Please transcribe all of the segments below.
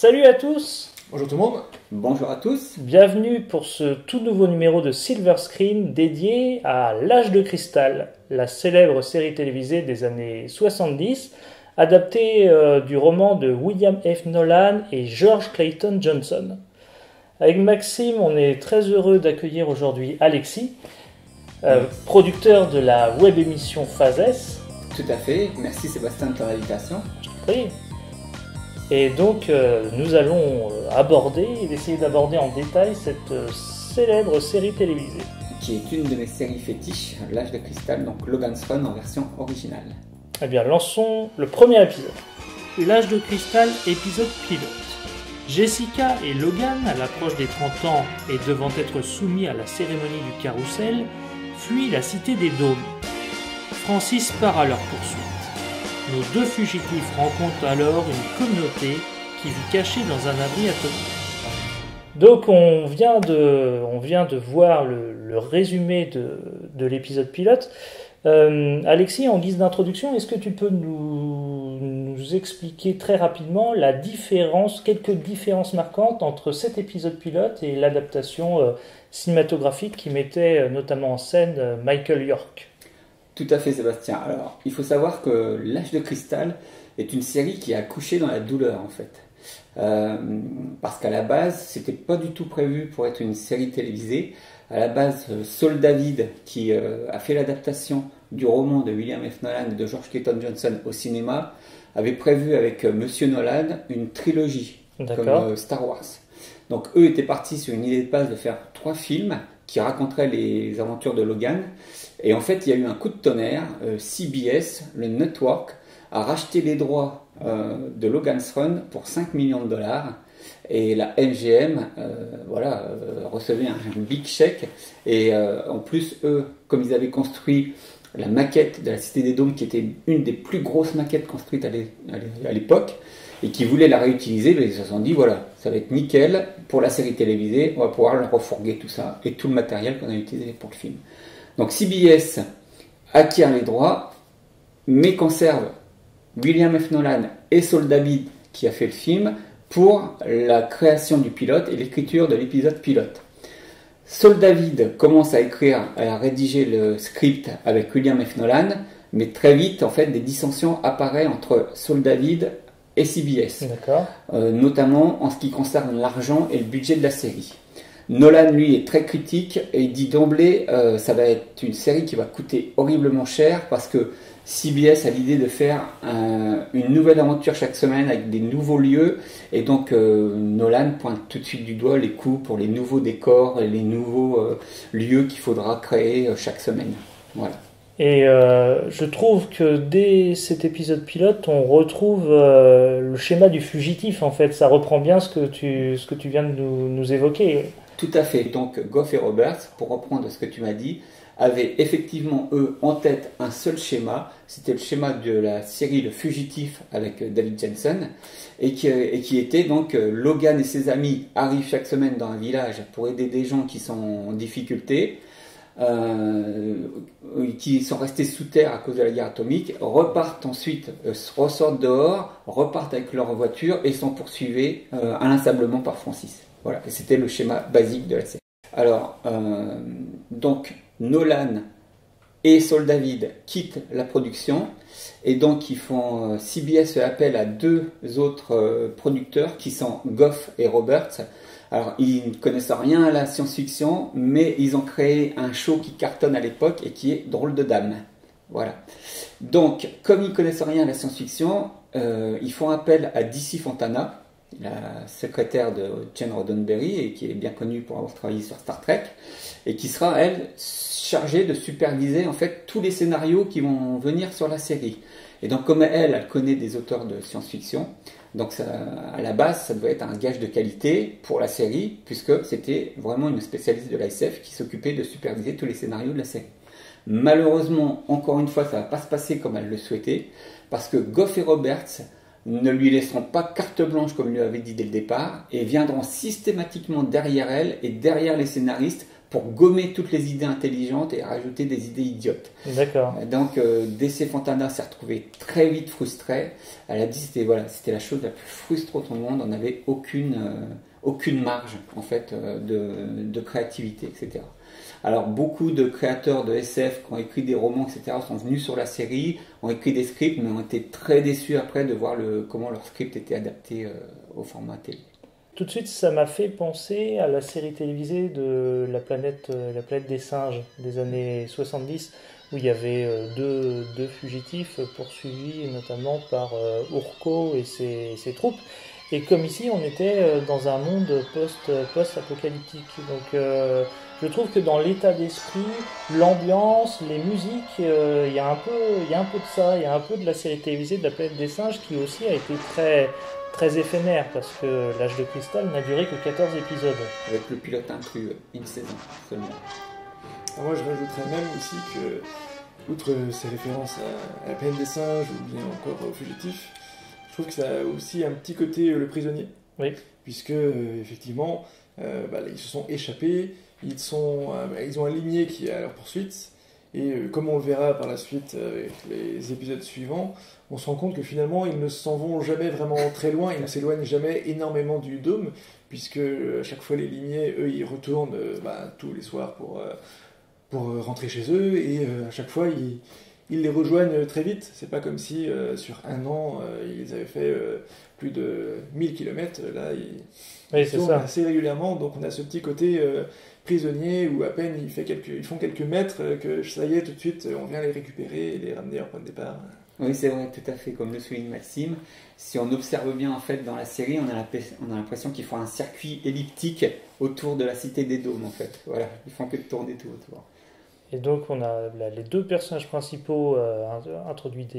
Salut à tous. Bonjour tout le monde. Bonjour à tous. Bienvenue pour ce tout nouveau numéro de Silver Screen dédié à L'Âge de Cristal, la célèbre série télévisée des années 70, adaptée du roman de William F. Nolan et George Clayton Johnson. Avec Maxime, on est très heureux d'accueillir aujourd'hui Alexis, producteur de la web émission Phase S. Tout à fait. Merci Sébastien de ton invitation. Oui. Et donc, nous allons essayer d'aborder en détail cette célèbre série télévisée. Qui est une de mes séries fétiches, L'Âge de Cristal, donc Logan's Run en version originale. Eh bien, lançons le premier épisode. L'Âge de Cristal, épisode pilote. Jessica et Logan, à l'approche des 30 ans et devant être soumis à la cérémonie du carrousel, fuient la cité des Dômes. Francis part à leur poursuite. Nos deux fugitifs rencontrent alors une communauté qui vit cachée dans un abri atomique. Donc on vient de voir le résumé de l'épisode pilote. Alexis, en guise d'introduction, est-ce que tu peux nous expliquer très rapidement quelques différences marquantes entre cet épisode pilote et l'adaptation cinématographique qui mettait notamment en scène Michael York? Tout à fait Sébastien. Alors, il faut savoir que L'Âge de Cristal est une série qui a accouché dans la douleur en fait. Parce qu'à la base, c'était pas du tout prévu pour être une série télévisée. À la base, Saul David, qui a fait l'adaptation du roman de William F. Nolan et de George Clayton Johnson au cinéma, avait prévu avec Monsieur Nolan une trilogie, comme Star Wars. Donc eux étaient partis sur une idée de base de faire 3 films qui raconteraient les aventures de Logan. Et en fait, il y a eu un coup de tonnerre. CBS, le network, a racheté les droits de Logan's Run pour 5 millions de dollars. Et la MGM recevait un big chèque. Et en plus, eux, comme ils avaient construit la maquette de la Cité des Dômes, qui était une des plus grosses maquettes construites à l'époque, et qui voulaient la réutiliser, ils se sont dit, voilà, ça va être nickel pour la série télévisée, on va pouvoir leur refourguer tout ça, et tout le matériel qu'on a utilisé pour le film. Donc CBS acquiert les droits, mais conserve William F. Nolan et Saul David, qui a fait le film, pour la création du pilote et l'écriture de l'épisode pilote. Saul David commence à rédiger le script avec William F. Nolan, mais très vite, en fait, des dissensions apparaissent entre Saul David et CBS, notamment en ce qui concerne l'argent et le budget de la série. Nolan, lui, est très critique et il dit d'emblée ça va être une série qui va coûter horriblement cher parce que CBS a l'idée de faire une nouvelle aventure chaque semaine avec des nouveaux lieux et donc Nolan pointe tout de suite du doigt les coûts pour les nouveaux décors et les nouveaux lieux qu'il faudra créer chaque semaine. Voilà. Et je trouve que dès cet épisode pilote, on retrouve le schéma du fugitif en fait. Ça reprend bien ce que tu viens de nous évoquer. Tout à fait. Donc Goff et Roberts, pour reprendre ce que tu m'as dit, avaient effectivement eux en tête un seul schéma. C'était le schéma de la série Le Fugitif avec David Jensen et qui était donc Logan et ses amis arrivent chaque semaine dans un village pour aider des gens qui sont en difficulté. Qui sont restés sous terre à cause de la guerre atomique, repartent ensuite, ressortent dehors, repartent avec leur voiture et sont poursuivis inlassablement par Francis. Voilà, et c'était le schéma basique de la série. Alors, donc Nolan et Saul David quittent la production et donc ils font CBS fait appel à 2 autres producteurs qui sont Goff et Roberts. Alors, ils ne connaissent rien à la science-fiction, mais ils ont créé un show qui cartonne à l'époque et qui est Drôle de Dame. Voilà. Donc, comme ils ne connaissent rien à la science-fiction, ils font appel à Dicey Fontana, la secrétaire de Gene Roddenberry, et qui est bien connue pour avoir travaillé sur Star Trek, et qui sera, elle, chargée de superviser en fait tous les scénarios qui vont venir sur la série. Et donc, comme elle connaît des auteurs de science-fiction, donc ça, à la base, ça devait être un gage de qualité pour la série, puisque c'était vraiment une spécialiste de l'ASF qui s'occupait de superviser tous les scénarios de la série. Malheureusement, encore une fois, ça ne va pas se passer comme elle le souhaitait, parce que Goff et Roberts ne lui laisseront pas carte blanche, comme il lui avait dit dès le départ, et viendront systématiquement derrière elle et derrière les scénaristes pour gommer toutes les idées intelligentes et rajouter des idées idiotes. D'accord. Donc DC Fontana s'est retrouvée très vite frustrée. Elle a dit c'était la chose la plus frustrante au monde. On n'avait aucune marge en fait de créativité, etc. Alors beaucoup de créateurs de SF qui ont écrit des romans, etc. sont venus sur la série, ont écrit des scripts, mais ont été très déçus après de voir comment leur script était adapté au format télé. Tout de suite, ça m'a fait penser à la série télévisée de la planète des singes des années 70, où il y avait deux fugitifs poursuivis notamment par Urko et ses troupes. Et comme ici, on était dans un monde post-apocalyptique. Donc je trouve que dans l'état d'esprit, l'ambiance, les musiques, il y a un peu de ça, il y a un peu de la série télévisée de la planète des singes qui aussi a été très éphémère, parce que l'âge de cristal n'a duré que 14 épisodes. Avec le pilote inclus, une saison seulement. Alors moi je rajouterais même aussi que, outre ces références à la planète des singes ou bien encore aux fugitifs, je trouve que ça a aussi un petit côté le prisonnier. Oui. Puisque effectivement, ils se sont échappés, ils ont aligné qui est à leur poursuite, et comme on le verra par la suite avec les épisodes suivants, on se rend compte que finalement ils ne s'en vont jamais vraiment très loin, ils ne s'éloignent jamais énormément du dôme, puisque à chaque fois les limiers, eux, ils retournent tous les soirs pour rentrer chez eux, et à chaque fois ils les rejoignent très vite. C'est pas comme si sur un an ils avaient fait plus de 1000 km, là ils tournent assez régulièrement, donc on a ce petit côté prisonnier où à peine ils font quelques mètres que ça y est, tout de suite on vient les récupérer et les ramener en point de départ. Oui, c'est vrai, tout à fait, comme le souligne Maxime. Si on observe bien en fait dans la série, on a l'impression qu'ils font un circuit elliptique autour de la cité des dômes en fait. Voilà, ils font que de tourner tout autour. Et donc on a les deux personnages principaux introduits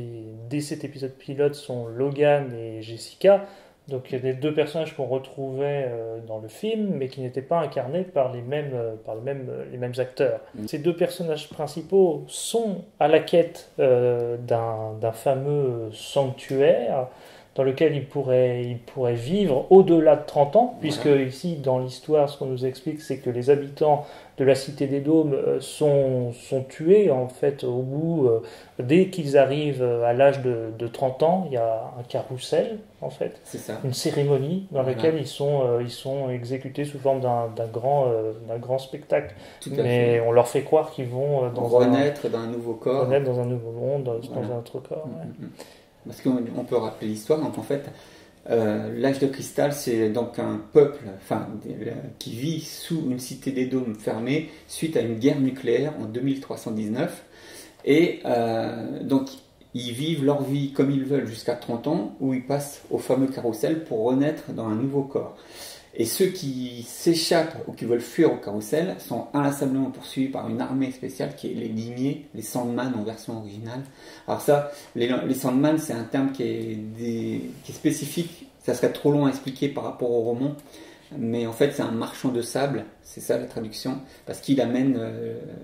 dès cet épisode pilote sont Logan et Jessica. Donc les deux personnages qu'on retrouvait dans le film, mais qui n'étaient pas incarnés par les mêmes acteurs. Ces deux personnages principaux sont à la quête d'un fameux sanctuaire dans lequel ils pourraient vivre au-delà de 30 ans, puisque ici, dans l'histoire, ce qu'on nous explique, c'est que les habitants de la Cité des Dômes sont tués, en fait, au bout, dès qu'ils arrivent à l'âge de 30 ans, il y a un carrousel, en fait, c'est ça. Une cérémonie dans laquelle ils sont exécutés sous forme d'un grand spectacle. Mais on leur fait croire qu'ils vont renaître dans un nouveau corps. Renaître dans un nouveau monde, dans un autre corps. Ouais. Parce qu'on peut rappeler l'histoire, donc en fait, l'âge de cristal, c'est donc un peuple qui vit sous une cité des dômes fermée suite à une guerre nucléaire en 2319. Et donc, ils vivent leur vie comme ils veulent jusqu'à 30 ans, où ils passent au fameux carrousel pour renaître dans un nouveau corps. Et ceux qui s'échappent ou qui veulent fuir au carrousel sont inlassablement poursuivis par une armée spéciale qui est les limiers, les Sandman en version originale. Alors ça, les Sandman, c'est un terme qui est spécifique, ça serait trop long à expliquer par rapport au roman, mais en fait c'est un marchand de sable, c'est ça la traduction, parce qu'il amène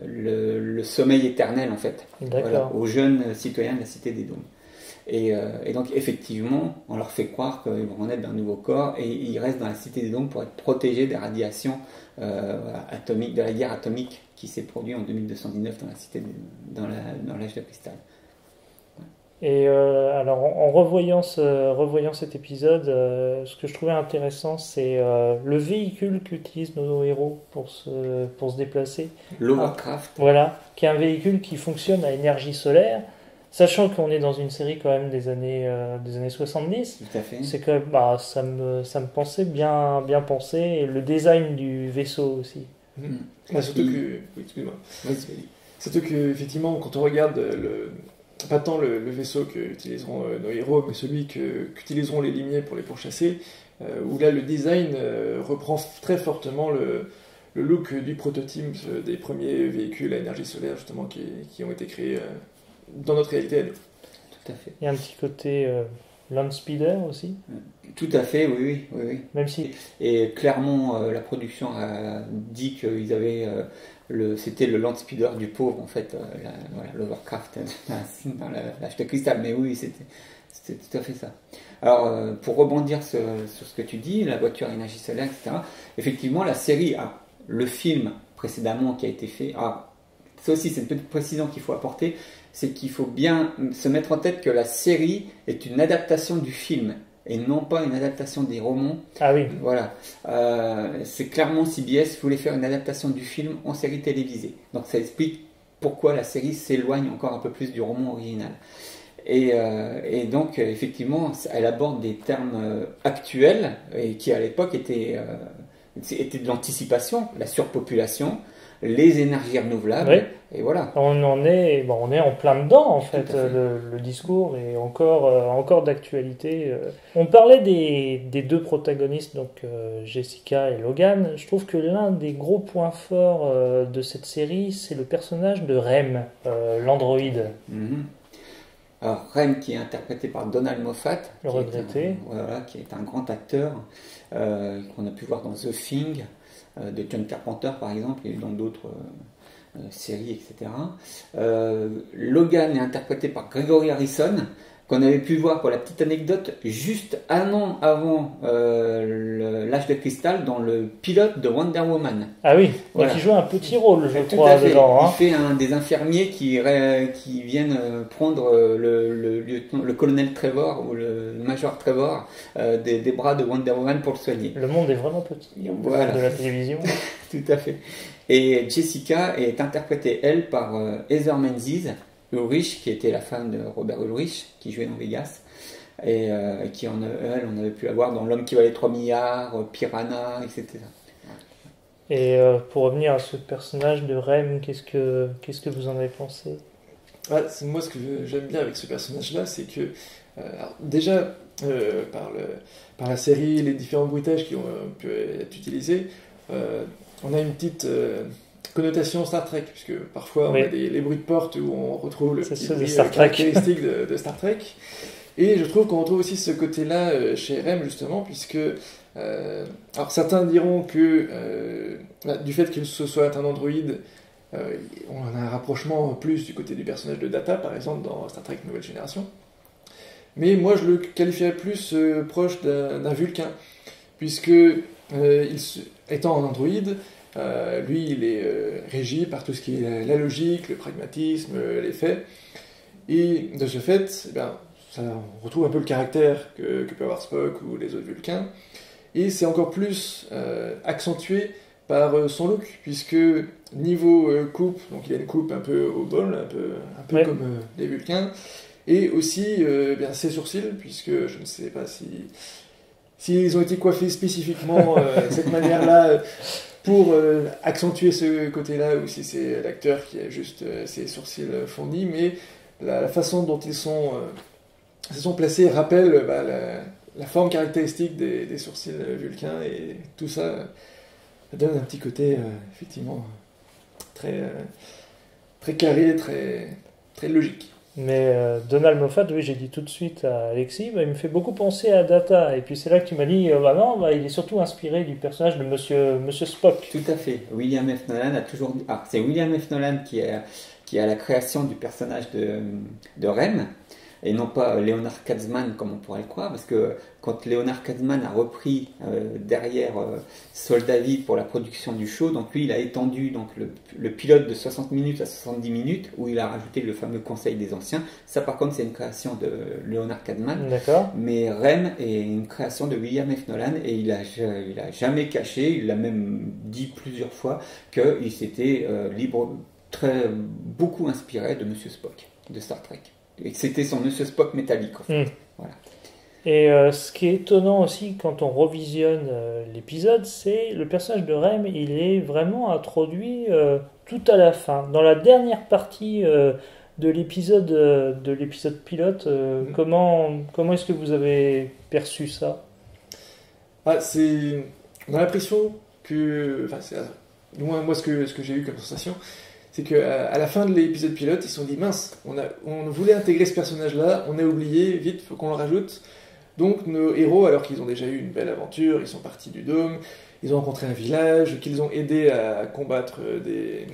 le sommeil éternel en fait, aux jeunes citoyens de la Cité des Dômes. Et donc effectivement, on leur fait croire qu'ils vont renaître d'un nouveau corps et ils restent dans la Cité des Dômes pour être protégés des radiations atomiques, de la guerre atomique qui s'est produite en 2219 dans la Cité dans l'âge de cristal. Et alors en revoyant cet épisode, ce que je trouvais intéressant, c'est le véhicule qu'utilisent nos héros pour se déplacer. L'Hovercraft. Voilà, qui est un véhicule qui fonctionne à énergie solaire. Sachant qu'on est dans une série quand même des années 70, tout à fait. C'est que ça me pensait bien pensé, et le design du vaisseau aussi. Surtout que effectivement, quand on regarde pas tant le vaisseau qu'utiliseront nos héros, mais celui qu'utiliseront les limiers pour les pourchasser, où là le design reprend très fortement le look du prototype des premiers véhicules à énergie solaire justement qui ont été créés dans notre réalité. Tout à fait. Il y a un petit côté land speeder aussi. Tout à fait, oui. Même si. Et clairement, la production a dit qu'ils avaient c'était le land speeder du pauvre en fait, l'Hovercraft dans l'âge de cristal. Mais oui, c'était tout à fait ça. Alors, pour rebondir sur ce que tu dis, la voiture à énergie solaire, etc. Effectivement, la série le film précédemment qui a été fait. Ah, ça aussi, c'est une petite précision qu'il faut apporter, c'est qu'il faut bien se mettre en tête que la série est une adaptation du film et non pas une adaptation des romans. Ah oui. Voilà. C'est clairement CBS voulait faire une adaptation du film en série télévisée. Donc ça explique pourquoi la série s'éloigne encore un peu plus du roman original. Et donc, effectivement, elle aborde des termes actuels et qui, à l'époque, étaient de l'anticipation, la surpopulation, les énergies renouvelables, Oui. et voilà. On est en plein dedans, en fait. Tout à fait. Le discours est encore d'actualité. On parlait des deux protagonistes, donc Jessica et Logan. Je trouve que l'un des gros points forts de cette série, c'est le personnage de Rem, l'androïde. Mhm. Alors, Rem, qui est interprété par Donald Moffat, Le regretté. qui est un grand acteur qu'on a pu voir dans The Thing, de John Carpenter par exemple, et dans d'autres séries, etc. Logan est interprété par Gregory Harrison, qu'on avait pu voir, pour la petite anecdote, juste un an avant l'âge de cristal, dans le pilote de Wonder Woman. Ah oui, Voilà. donc il joue un petit rôle, je Tout crois, à fait. dedans. Hein. Il fait un des infirmiers qui viennent prendre le colonel Trevor ou le major Trevor des bras de Wonder Woman pour le soigner. Le monde est vraiment petit, Voilà. de la télévision. Tout à fait. Et Jessica est interprétée, elle, par Heather Menzies Ulrich, qui était la femme de Robert Ulrich, qui jouait dans Vegas, et qui, on avait pu la voir dans L'homme qui valait 3 milliards, Piranha, etc. Et pour revenir à ce personnage de Rem, qu'est-ce que vous en avez pensé? Moi, ce que j'aime bien avec ce personnage-là, c'est que, alors, déjà, par la série, les différents bruitages qui ont pu être utilisés, on a une petite connotation Star Trek, puisque parfois on a les bruits de porte où on retrouve le petit bruit caractéristique de Star Trek. Et je trouve qu'on retrouve aussi ce côté-là chez Rem, justement, puisque alors certains diront que du fait que ce soit un androïde, on a un rapprochement plus du côté du personnage de Data, par exemple, dans Star Trek Nouvelle Génération. Mais moi, je le qualifierais plus proche d'un Vulcain, puisque étant un androïde, lui, il est régi par tout ce qui est la logique, le pragmatisme, les faits. Et de ce fait, on retrouve un peu le caractère que peut avoir Spock ou les autres Vulcains. Et c'est encore plus accentué par son look, puisque niveau coupe, donc il a une coupe un peu au bol, un peu comme les Vulcains, et aussi ses sourcils, puisque je ne sais pas s'ils ont été coiffés spécifiquement de cette manière-là pour accentuer ce côté-là, ou si c'est l'acteur qui a juste ses sourcils fournis, mais la façon dont ils se sont placés rappelle la forme caractéristique des sourcils vulcains, et tout ça donne un petit côté effectivement très, très carré, très, très logique. Mais Donald Moffat, oui, j'ai dit tout de suite à Alexis, il me fait beaucoup penser à Data. Et puis c'est là que tu m'as dit, il est surtout inspiré du personnage de Monsieur Spock. Tout à fait. William F. Nolan a toujours dit... c'est William F. Nolan qui est à la création du personnage de Rem, et non pas Leonard Katzman comme on pourrait le croire, parce que quand Leonard Katzman a repris derrière Saul David pour la production du show, donc lui il a étendu donc le pilote de 60 minutes à 70 minutes, où il a rajouté le fameux Conseil des Anciens. Ça par contre c'est une création de Leonard Katzman. D'accord. Mais Rem est une création de William F. Nolan, et il a jamais caché, il l'a même dit plusieurs fois, qu'il s'était beaucoup inspiré de Monsieur Spock, de Star Trek. Et que c'était son Monsieur Spock métallique, en fait. Voilà. Et ce qui est étonnant aussi quand on revisionne l'épisode, c'est le personnage de Rem, il est vraiment introduit tout à la fin. Dans la dernière partie de l'épisode pilote, comment est-ce que vous avez perçu ça? On a l'impression que... du moins moi ce que j'ai eu comme sensation, c'est qu'à la fin de l'épisode pilote, ils se sont dit, mince, on voulait intégrer ce personnage-là, on a oublié, vite, faut qu'on le rajoute. Donc nos héros, alors qu'ils ont déjà eu une belle aventure, ils sont partis du dôme, ils ont rencontré un village, qu'ils ont aidé à combattre des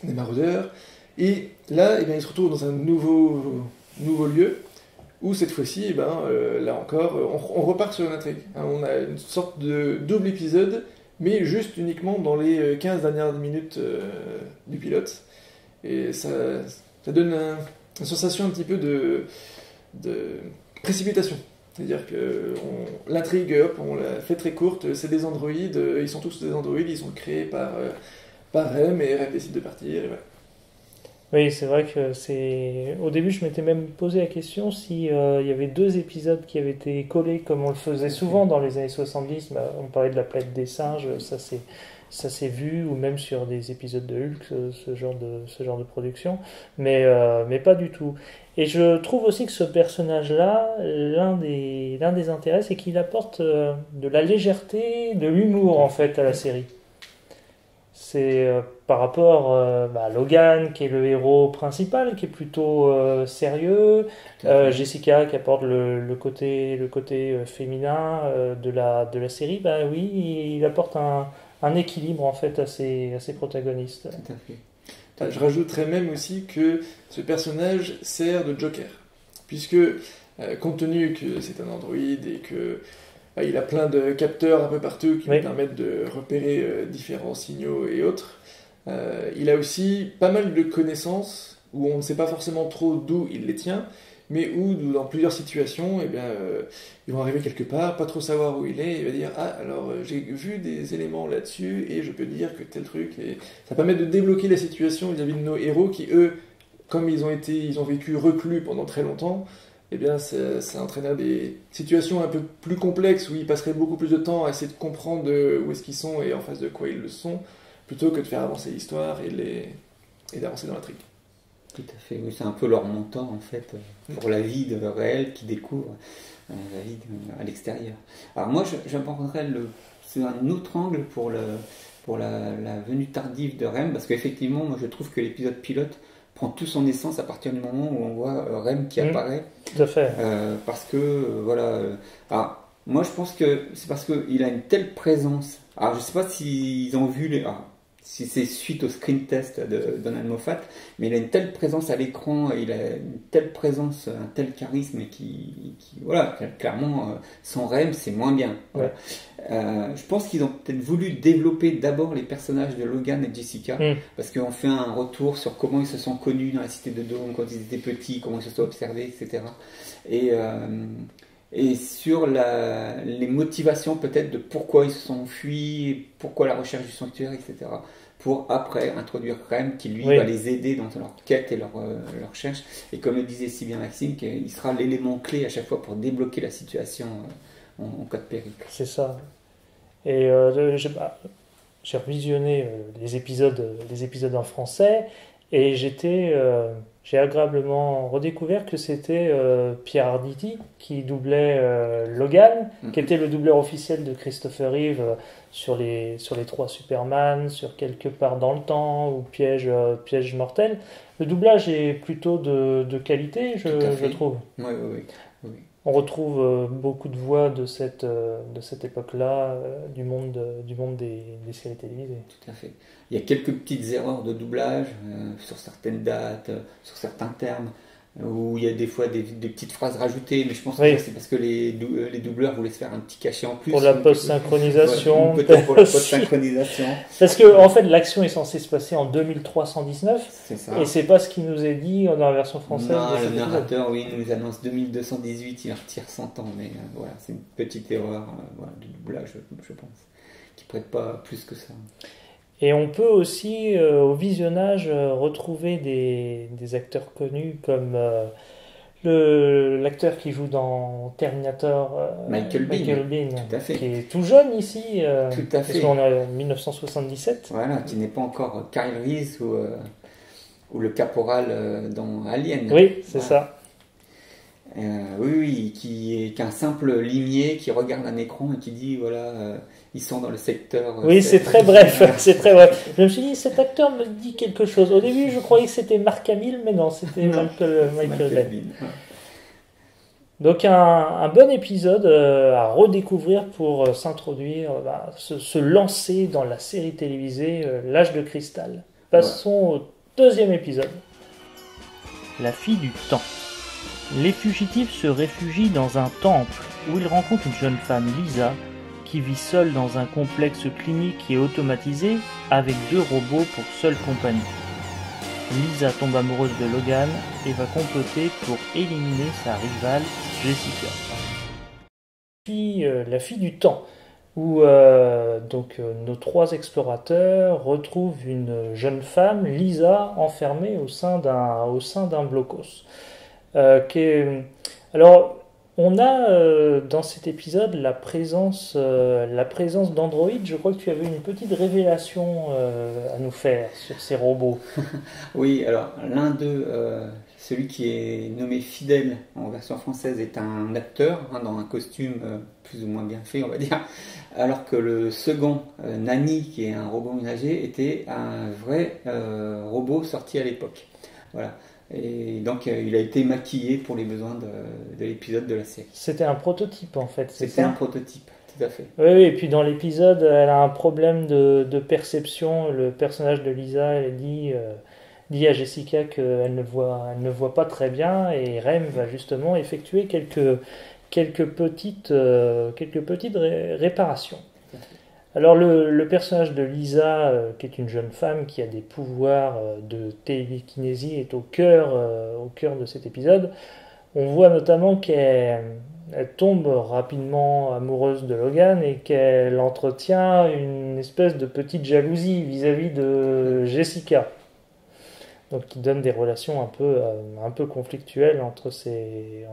maraudeurs, et là, ils se retrouvent dans un nouveau lieu, où cette fois-ci, là encore, on repart sur une intrigue. On a une sorte de double épisode, mais juste uniquement dans les 15 dernières minutes du pilote. Et ça donne une sensation un petit peu de précipitation. C'est-à-dire que l'intrigue, hop, on l'a fait très courte, c'est des androïdes, ils sont tous des androïdes, ils sont créés par Rem, et Rem décide de partir, et voilà. Oui, c'est vrai que c'est. Au début, je m'étais même posé la question si il y avait 2 épisodes qui avaient été collés comme on le faisait souvent dans les années 70. Bah, on parlait de la planète des singes, ça s'est vu, ou même sur des épisodes de Hulk, ce genre de production, mais pas du tout. Et je trouve aussi que ce personnage-là, l'un des intérêts, c'est qu'il apporte de la légèreté, de l'humour en fait à la série. C'est par rapport à Logan, qui est le héros principal, qui est plutôt sérieux, Jessica qui apporte le côté féminin de la série. Bah oui, il apporte un équilibre en fait à ses protagonistes. Tout à fait. Je rajouterais même aussi que ce personnage sert de Joker, puisque compte tenu que c'est un androïde et que il a plein de capteurs un peu partout qui lui permettent de repérer différents signaux et autres, il a aussi pas mal de connaissances où on ne sait pas forcément trop d'où il les tient, mais où dans plusieurs situations, ils vont arriver quelque part, pas trop savoir où il est, et il va dire alors j'ai vu des éléments là-dessus et je peux dire que tel truc, et ça permet de débloquer la situation vis-à-vis de nos héros qui eux, comme ils ont vécu reclus pendant très longtemps, ça entraînerait des situations un peu plus complexes où ils passeraient beaucoup plus de temps à essayer de comprendre où est-ce qu'ils sont et en face de quoi ils le sont, plutôt que de faire avancer l'histoire et d'avancer dans l'intrigue. Tout à fait, oui, c'est un peu leur mentor en fait pour la vie réelle qu'ils découvrent, la vie à l'extérieur. Alors moi j'aborderais c'est un autre angle pour la venue tardive de Rem, parce qu'effectivement moi je trouve que l'épisode pilote prend tout son essence à partir du moment où on voit Rem qui apparaît. Tout à fait. Parce que alors, moi je pense que c'est parce qu'il a une telle présence. Alors je sais pas s'ils ont vu si c'est suite au screen test de Donald Moffat, mais il a une telle présence à l'écran, il a une telle présence, un tel charisme qui clairement, sans Rem, c'est moins bien. Ouais. Je pense qu'ils ont peut-être voulu développer d'abord les personnages de Logan et Jessica, parce qu'on fait un retour sur comment ils se sont connus dans la cité de Dawn quand ils étaient petits, comment ils se sont observés, etc. Et sur les motivations peut-être de pourquoi ils se sont enfuis, pourquoi la recherche du sanctuaire, etc. Pour après introduire Rem qui lui va les aider dans leur quête et leur recherche. Et comme le disait si bien Maxime, il sera l'élément clé à chaque fois pour débloquer la situation en cas de périple. C'est ça. Et j'ai revisionné les épisodes en français et j'ai agréablement redécouvert que c'était Pierre Arditi qui doublait Logan, qui était le doubleur officiel de Christopher Reeve sur les 3 Superman, sur Quelque part dans le temps ou Piège mortel. Le doublage est plutôt de qualité, je trouve. Oui. On retrouve beaucoup de voix de cette époque-là, du monde des séries télévisées. Tout à fait. Il y a quelques petites erreurs de doublage sur certaines dates, sur certains termes, où il y a des fois des petites phrases rajoutées, mais je pense que c'est parce que les doubleurs voulaient se faire un petit cachet en plus. Pour la post-synchronisation. Peut-être pour la post-synchronisation. Parce que en fait, l'action est censée se passer en 2319, c'est ça. Et c'est pas ce qui nous est dit dans la version française. Non, le narrateur, nous annonce 2218, il retire 100 ans, mais voilà, c'est une petite erreur de doublage, je pense, qui prête pas plus que ça. Et on peut aussi, au visionnage, retrouver des acteurs connus comme l'acteur qui joue dans Terminator, Michael Biehn, tout à fait. Qui est tout jeune ici, tout à fait. Parce qu'on est en 1977. Voilà, qui n'est pas encore Kyle Reese ou le caporal dans Alien. Oui, c'est ça. Oui, qui est qu'un simple limier qui regarde un écran et qui dit ils sont dans le secteur. Oui, c'est très bref, c'est très bref. Je me suis dit, cet acteur me dit quelque chose. Au début, je croyais que c'était Mark Hamill, mais non, c'était Michael Biehn. Donc un bon épisode à redécouvrir pour s'introduire, se lancer dans la série télévisée L'Âge de Cristal. Passons au 2e épisode. La fille du temps. Les fugitifs se réfugient dans un temple où ils rencontrent une jeune femme, Lisa, qui vit seule dans un complexe clinique et automatisé avec 2 robots pour seule compagnie. Lisa tombe amoureuse de Logan et va comploter pour éliminer sa rivale Jessica. La fille du temps, où nos 3 explorateurs retrouvent une jeune femme, Lisa, enfermée au sein d'un blocos. Alors, on a dans cet épisode la présence d'androïdes. Je crois que tu avais une petite révélation à nous faire sur ces robots. Oui, alors l'un d'eux, celui qui est nommé Fidèle en version française, est un acteur dans un costume plus ou moins bien fait, on va dire, alors que le second, Nani, qui est un robot ménager, était un vrai robot sorti à l'époque. Voilà. Et donc il a été maquillé pour les besoins de l'épisode de la série. C'était un prototype en fait, C'était un prototype, tout à fait. Oui, et puis dans l'épisode, elle a un problème de perception. Le personnage de Lisa, elle dit à Jessica qu'elle ne voit pas très bien, et Rem va justement effectuer quelques petites réparations. Alors le personnage de Lisa, qui est une jeune femme qui a des pouvoirs de télékinésie, est au cœur de cet épisode. On voit notamment qu'elle tombe rapidement amoureuse de Logan et qu'elle entretient une espèce de petite jalousie vis-à-vis de Jessica. Donc qui donne des relations un peu conflictuelles entre ces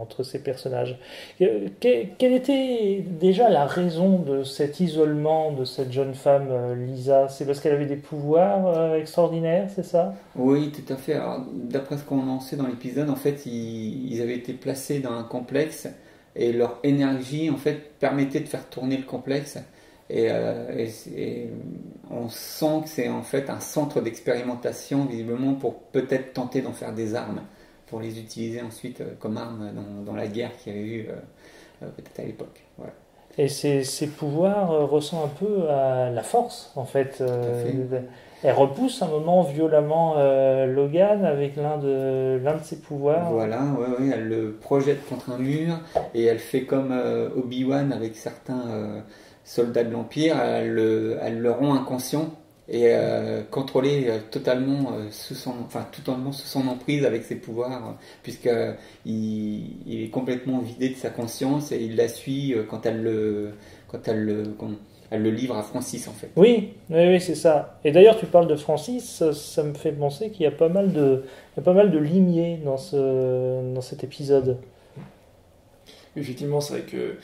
personnages. Quelle était déjà la raison de cet isolement de cette jeune femme, Lisa? C'est parce qu'elle avait des pouvoirs extraordinaires, c'est ça? Oui, tout à fait. Alors, d'après ce qu'on en sait dans l'épisode, en fait, ils avaient été placés dans un complexe et leur énergie, en fait, permettait de faire tourner le complexe. Et on sent que c'est en fait un centre d'expérimentation, visiblement, pour peut-être tenter d'en faire des armes, pour les utiliser ensuite comme armes dans la guerre qu'il y avait eu peut-être à l'époque. Voilà. Et ces pouvoirs ressemblent un peu à la force, en fait. Elle repousse un moment violemment Logan avec l'un de ses pouvoirs. Voilà, ouais, elle le projette contre un mur et elle fait comme Obi-Wan avec certains soldats de l'Empire, elle le rend inconscient et contrôlé totalement sous son emprise avec ses pouvoirs, puisqu'il est complètement vidé de sa conscience et il la suit quand elle le livre à Francis en fait. Oui, c'est ça. Et d'ailleurs, tu parles de Francis, ça me fait penser qu'il y a pas mal de limiers dans cet épisode. Effectivement, c'est vrai que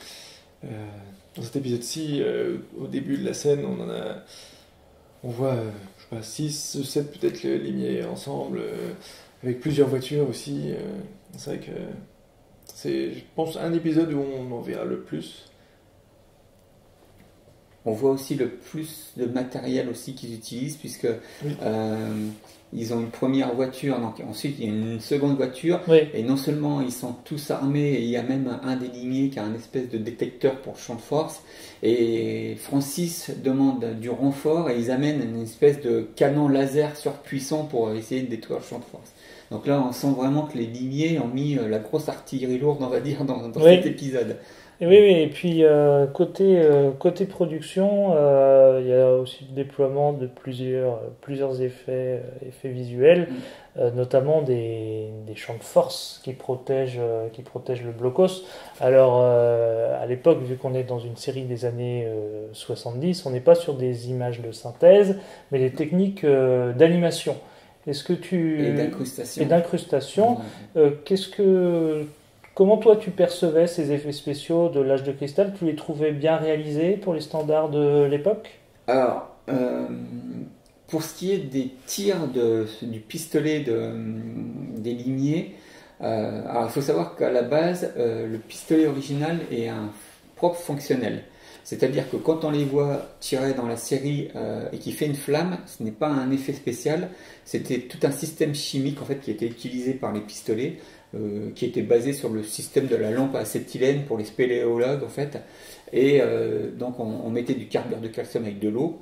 dans cet épisode-ci, au début de la scène, on voit, je sais pas, 6 ou 7 peut-être les limiers ensemble, avec plusieurs voitures aussi. C'est vrai que c'est, je pense, un épisode où on en verra le plus. On voit aussi le plus de matériel aussi qu'ils utilisent, puisque oui. Ils ont une première voiture, donc ensuite il y a une seconde voiture, oui. Et non seulement ils sont tous armés, et il y a même un des limiers qui a un espèce de détecteur pour champ de force, et Francis demande du renfort, et ils amènent une espèce de canon laser surpuissant pour essayer de détruire le champ de force. Donc là on sent vraiment que les limiers ont mis la grosse artillerie lourde, on va dire, dans oui. cet épisode. Et oui, et puis côté production, il y a aussi le déploiement de plusieurs effets visuels, notamment des champs de force qui protègent le blocos. Alors à l'époque, vu qu'on est dans une série des années 70, on n'est pas sur des images de synthèse, mais des techniques d'animation. Et d'incrustation. Comment toi tu percevais ces effets spéciaux de l'âge de cristal? Tu les trouvais bien réalisés pour les standards de l'époque? Alors, pour ce qui est des tirs du pistolet des limiers, alors il faut savoir qu'à la base, le pistolet original est un propre fonctionnel. C'est-à-dire que quand on les voit tirer dans la série et qui fait une flamme, ce n'est pas un effet spécial, c'était tout un système chimique en fait qui était utilisé par les pistolets. qui était basé sur le système de la lampe à acétylène pour les spéléologues en fait. Et donc on mettait du carbure de calcium avec de l'eau,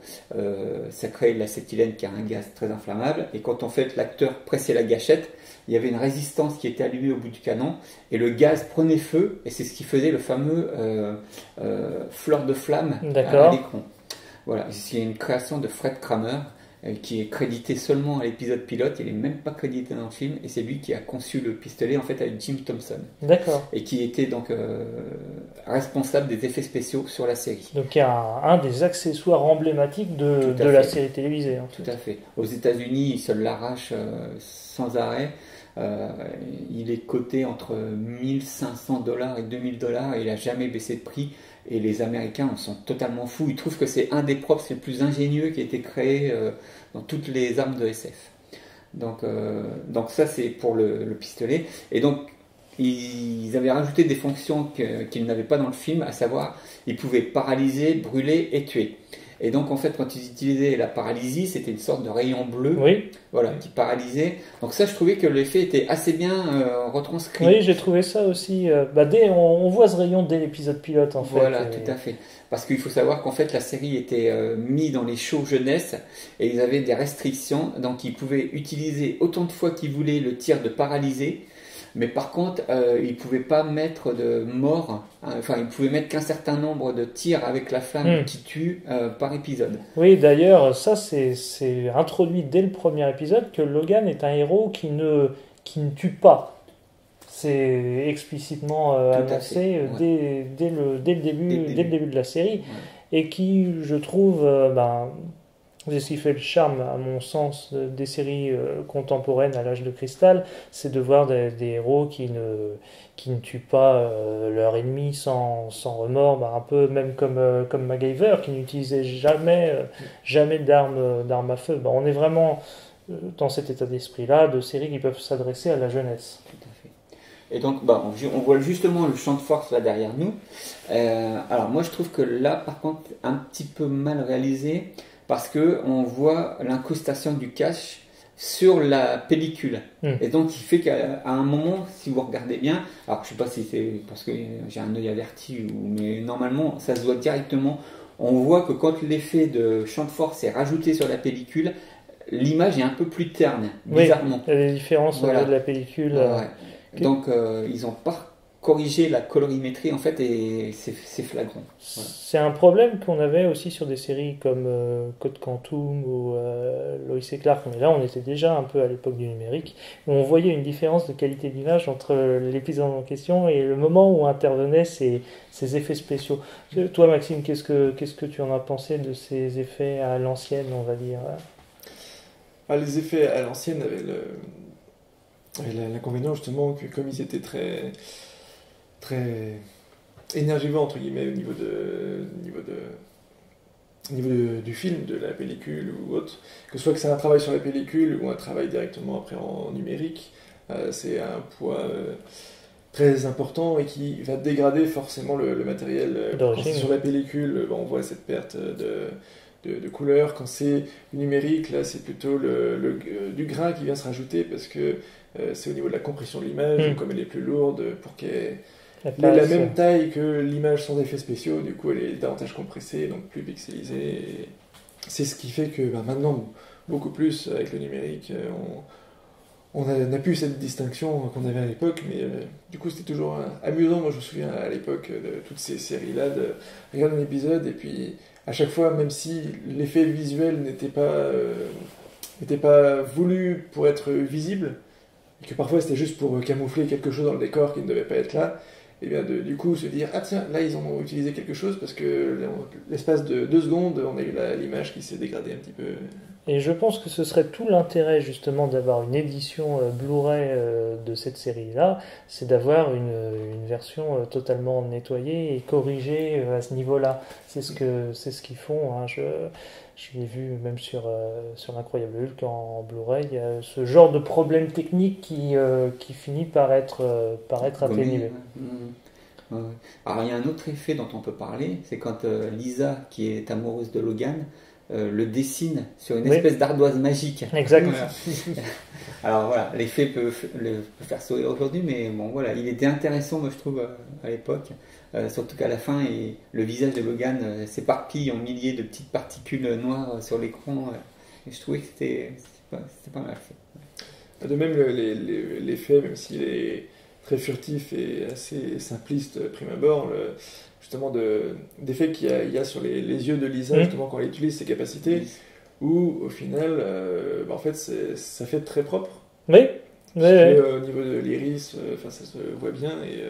ça créait de l'acétylène qui est un gaz très inflammable, et quand en fait l'acteur pressait la gâchette, il y avait une résistance qui était allumée au bout du canon, et le gaz prenait feu, et c'est ce qui faisait le fameux fleur de flamme à l'écran. Voilà, c'est une création de Fred Kramer, qui est crédité seulement à l'épisode pilote, il n'est même pas crédité dans le film, et c'est lui qui a conçu le pistolet en fait avec Jim Thompson. D'accord. Et qui était donc responsable des effets spéciaux sur la série. Donc il y a un des accessoires emblématiques de la série télévisée. En fait. Tout à fait. Aux États-Unis, il se l'arrache sans arrêt. Il est coté entre 1500 $ et 2000 $, et il n'a jamais baissé de prix. Et les Américains en sont totalement fous. Ils trouvent que c'est un des props les plus ingénieux qui a été créé dans toutes les armes de SF. Donc ça, c'est pour le pistolet. Et donc, ils avaient rajouté des fonctions qu'ils n'avaient pas dans le film, à savoir, ils pouvaient paralyser, brûler et tuer. Et donc, en fait, quand ils utilisaient la paralysie, c'était une sorte de rayon bleu, voilà, qui paralysait. Donc ça, je trouvais que l'effet était assez bien retranscrit. Oui, j'ai trouvé ça aussi. On voit ce rayon dès l'épisode pilote, en fait. Voilà, tout à fait. Parce qu'il faut savoir qu'en fait, la série était mise dans les shows jeunesse, et ils avaient des restrictions. Donc, ils pouvaient utiliser autant de fois qu'ils voulaient le tir de paralysé. Mais par contre, ils ne pouvaient pas mettre de mort, enfin, ils ne pouvaient mettre qu'un certain nombre de tirs avec la flamme qui tue par épisode. Oui, d'ailleurs, ça, c'est introduit dès le premier épisode, que Logan est un héros qui ne tue pas. C'est explicitement annoncé dès le début de la série, et qui, je trouve, c'est ce qui fait le charme, à mon sens, des séries contemporaines à l'âge de cristal, c'est de voir des héros qui ne tuent pas leur ennemi sans remords, un peu même comme MacGyver, qui n'utilisait jamais d'armes à feu. On est vraiment dans cet état d'esprit-là, de séries qui peuvent s'adresser à la jeunesse. Tout à fait. Et donc, on voit justement le champ de force là derrière nous. Alors moi, je trouve que là, par contre, un petit peu mal réalisé, parce qu'on voit l'incrustation du cache sur la pellicule. Et donc, il fait qu'à un moment, si vous regardez bien, alors je ne sais pas si c'est parce que j'ai un œil averti, mais normalement, ça se voit directement. On voit que quand l'effet de champ de force est rajouté sur la pellicule, l'image est un peu plus terne, bizarrement. Il y a des différences au niveau de la pellicule. Donc, ils n'ont pas corriger la colorimétrie en fait, et c'est flagrant. Voilà. C'est un problème qu'on avait aussi sur des séries comme Code Quantum ou Lois et Clark, mais là on était déjà un peu à l'époque du numérique, où on voyait une différence de qualité d'image entre l'épisode en question et le moment où intervenaient ces effets spéciaux. Toi Maxime, qu'est-ce que tu en as pensé de ces effets à l'ancienne, on va dire? Les effets à l'ancienne avaient l'inconvénient justement que comme ils étaient très énergivore entre guillemets au niveau du film, de la pellicule ou autre, que ce soit que c'est un travail sur la pellicule ou un travail directement après en numérique, c'est un poids très important et qui va dégrader forcément le matériel. Quand c'est sur la pellicule, on voit cette perte de couleur. Quand c'est du numérique, là c'est plutôt du grain qui vient se rajouter parce que c'est au niveau de la compression de l'image, comme elle est plus lourde, pour qu'elle ait la même taille que l'image sans effets spéciaux, du coup elle est davantage compressée, donc plus pixelisée. Et c'est ce qui fait que maintenant, beaucoup plus avec le numérique, on n'a plus cette distinction qu'on avait à l'époque, mais du coup c'était toujours amusant. Moi je me souviens à l'époque de toutes ces séries-là, de regarder un épisode et puis à chaque fois, même si l'effet visuel n'était pas voulu pour être visible, et que parfois c'était juste pour camoufler quelque chose dans le décor qui ne devait pas être là, et bien du coup se dire tiens, là ils ont utilisé quelque chose parce que l'espace de 2 secondes on a eu l'image qui s'est dégradée un petit peu. Et je pense que ce serait tout l'intérêt justement d'avoir une édition Blu-ray de cette série-là, c'est d'avoir une version totalement nettoyée et corrigée à ce niveau-là. C'est ce qu'ils font. Je l'ai vu même sur l'Incroyable Hulk en Blu-ray. Il y a ce genre de problème technique qui finit par être atténué. Alors il y a un autre effet dont on peut parler, c'est quand Lisa, qui est amoureuse de Logan, le dessine sur une Oui. espèce d'ardoise magique. Exact. Voilà. Alors voilà, l'effet peut faire sourire aujourd'hui, mais bon voilà, il était intéressant, moi je trouve, à l'époque. Surtout qu'à la fin, le visage de Logan s'éparpille en milliers de petites particules noires sur l'écran. Et je trouvais que c'était pas mal fait. De même, l'effet, même s'il est très furtif et assez simpliste prime abord, justement d'effet qu'il y a sur les yeux de Lisa, justement quand elle utilise ses capacités, où au final, en fait, ça fait très propre. Oui. Parce que, au niveau de l'iris, ça se voit bien, et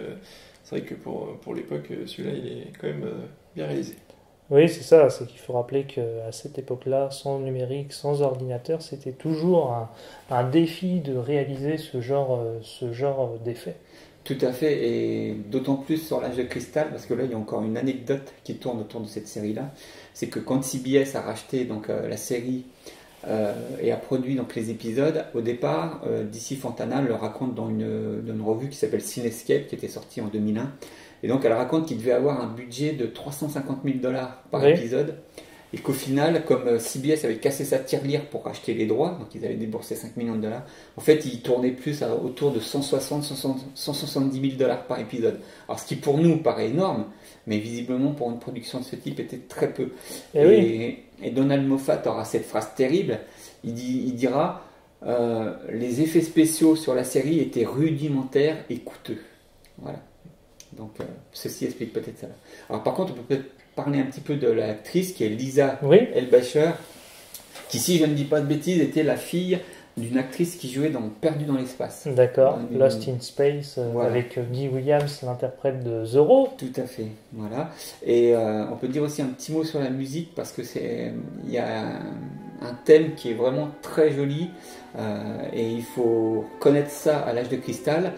c'est vrai que pour l'époque, celui-là, il est quand même bien réalisé. Oui, c'est ça, c'est qu'il faut rappeler qu'à cette époque-là, sans numérique, sans ordinateur, c'était toujours un défi de réaliser ce genre d'effet. Tout à fait, et d'autant plus sur l'âge de cristal, parce que là il y a encore une anecdote qui tourne autour de cette série-là, c'est que quand CBS a racheté donc, la série et a produit donc, les épisodes, au départ, DC Fontana le raconte dans une revue qui s'appelle Cinescape, qui était sortie en 2001, et donc elle raconte qu'il devait avoir un budget de 350 000 $ par épisode, et qu'au final, comme CBS avait cassé sa tirelire pour acheter les droits, donc ils avaient déboursé 5 millions de $, en fait ils tournaient plus autour de 170 000 $ par épisode. Alors ce qui pour nous paraît énorme, mais visiblement pour une production de ce type était très peu. Et Donald Moffat aura cette phrase terrible, il dira les effets spéciaux sur la série étaient rudimentaires et coûteux. Voilà. Donc ceci explique peut-être ça. Alors par contre on peut peut-être parler un petit peu de l'actrice qui est Lisa Elbacher, qui, si je ne dis pas de bêtises, était la fille d'une actrice qui jouait dans Perdu dans l'espace. D'accord, Lost in Space, voilà. Avec Guy Williams, l'interprète de Zorro. Tout à fait, voilà. Et on peut dire aussi un petit mot sur la musique, parce que il y a un thème qui est vraiment très joli, et il faut connaître ça à l'âge de cristal.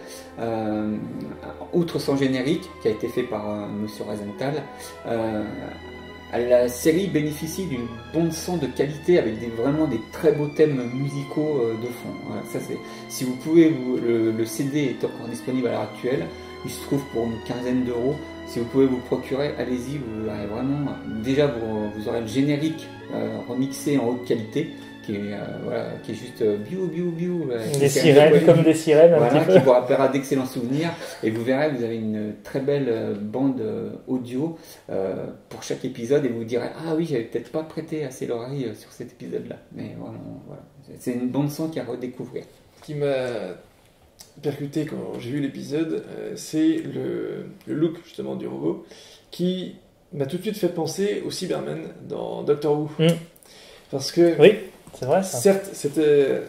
Outre son générique, qui a été fait par Monsieur Rosenthal, la série bénéficie d'une bande son de qualité avec vraiment des très beaux thèmes musicaux de fond. Voilà, ça si vous pouvez, le CD est encore disponible à l'heure actuelle. Il se trouve pour une quinzaine d'euros. Si vous pouvez vous procurer, allez-y. Vous aurez vraiment, déjà vous aurez le générique remixé en haute qualité, qui est juste biou biou biou. Des sirènes, comme des sirènes, un petit peu. Qui vous rappellera d'excellents souvenirs. Et vous verrez, vous avez une très belle bande audio pour chaque épisode, et vous direz ah oui, j'avais peut-être pas prêté assez l'oreille sur cet épisode-là. Mais vraiment, voilà, c'est une bande son qui a redécouvrir. Ce qui m'a percuté quand j'ai vu l'épisode, c'est le look justement du robot, qui m'a tout de suite fait penser au Cyberman dans Doctor Who. Parce que oui, c'est vrai ça. Certes,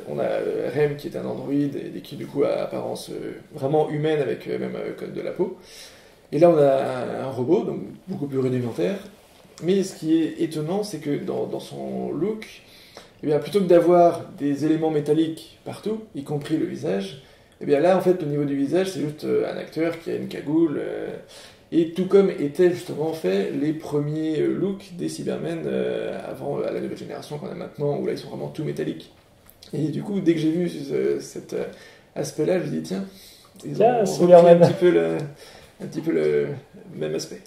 on a Rem qui est un androïde et qui du coup a apparence vraiment humaine, avec même un code de la peau. Et là on a un robot, donc beaucoup plus rudimentaire. Mais ce qui est étonnant, c'est que dans son look, eh bien, plutôt que d'avoir des éléments métalliques partout, y compris le visage, et bien là en fait au niveau du visage c'est juste un acteur qui a une cagoule, et tout comme étaient justement fait les premiers looks des Cybermen avant la nouvelle génération qu'on a maintenant, où là ils sont vraiment tout métalliques. Et du coup dès que j'ai vu cet aspect là, je me dis tiens, ils ont repris un petit peu le même aspect.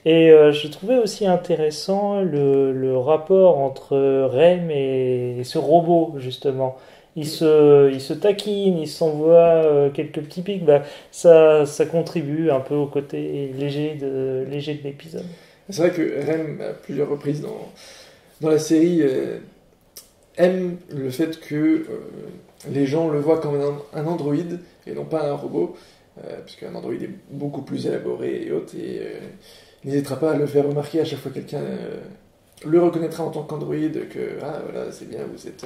Et je trouvais aussi intéressant le rapport entre Rem et ce robot, justement. Il se taquine, il s'envoie quelques petits pics. Ça contribue un peu au côté léger de l'épisode. C'est vrai que Rem, à plusieurs reprises dans la série, aime le fait que les gens le voient comme un androïde et non pas un robot, puisqu'un androïde est beaucoup plus élaboré et autres, et n'hésitera pas à le faire remarquer à chaque fois que quelqu'un le reconnaîtra en tant qu'androïde, que voilà, c'est bien, vous êtes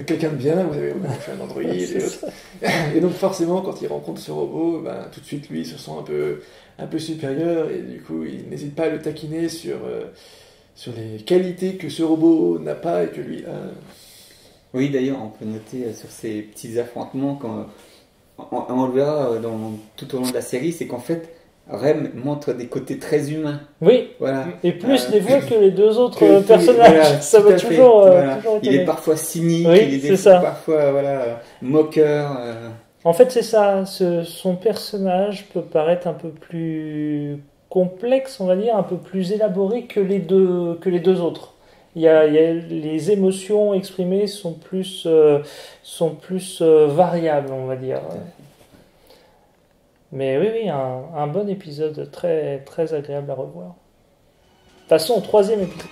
quelqu'un de bien, vous avez fait un androïde et autres. Et donc forcément, quand il rencontre ce robot, tout de suite lui il se sent un peu supérieur, et du coup il n'hésite pas à le taquiner sur les qualités que ce robot n'a pas et que lui a. Oui, d'ailleurs, on peut noter sur ces petits affrontements, on le verra tout au long de la série, c'est qu'en fait Rem montre des côtés très humains. Oui, voilà. Et plus des fois que les deux autres personnages. Voilà, ça va toujours il est parfois cynique, oui, il est parfois moqueur. En fait, c'est ça. Son personnage peut paraître un peu plus complexe, on va dire, un peu plus élaboré que les deux autres. les émotions exprimées sont plus variables, on va dire. Mais oui, un bon épisode très, très agréable à revoir. Passons au 3e épisode.